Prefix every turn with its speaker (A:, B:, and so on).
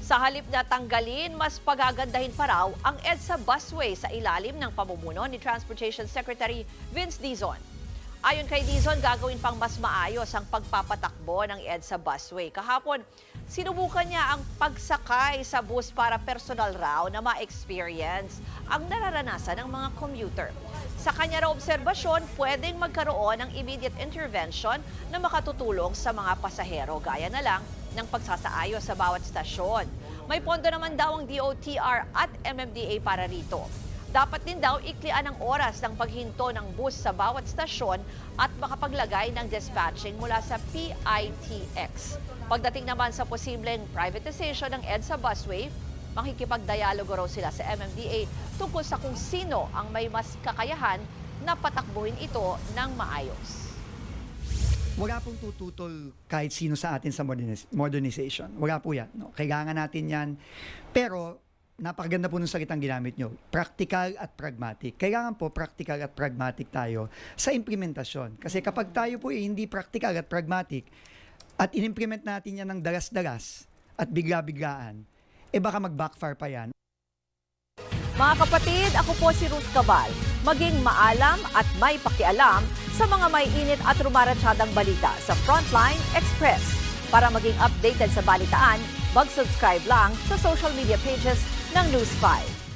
A: Sa halip na tanggalin, mas pagagandahin pa raw ang EDSA busway sa ilalim ng pamumuno ni Transportation Secretary Vince Dizon. Ayon kay Dizon, gagawin pang mas maayos ang pagpapatakbo ng EDSA busway. Kahapon, sinubukan niya ang pagsakay sa bus para personal raw na ma-experience ang nararanasan ng mga commuter. Sa kanya raw obserbasyon, pwedeng magkaroon ng immediate intervention na makatutulong sa mga pasahero, gaya na lang ng pagsasaayos sa bawat stasyon. May pondo naman daw ang DOTR at MMDA para rito. Dapat din daw iklian ang oras ng paghinto ng bus sa bawat stasyon at makapaglagay ng dispatching mula sa PITX. Pagdating naman sa posibleng privatization ng EDSA busway, makikipagdialogo raw sila sa MMDA tungkol sa kung sino ang may mas kakayahan na patakbuhin ito ng maayos.
B: Wala pong tututol kahit sino sa atin sa modernization. Wala po yan. No? Kailangan natin yan. Pero napakaganda po ng salitang ginamit nyo. Practical at pragmatic. Kailangan po practical at pragmatic tayo sa implementasyon. Kasi kapag tayo po hindi practical at pragmatic at inimplement natin yan ng dalas-dalas at bigla-biglaan, baka mag-backfire pa yan.
A: Mga kapatid, ako po si Ruth Cabal. Maging maalam at may pakialam sa mga may init at rumaratsyadang balita sa Frontline Express. Para maging updated sa balitaan, mag-subscribe lang sa social media pages ng News 5.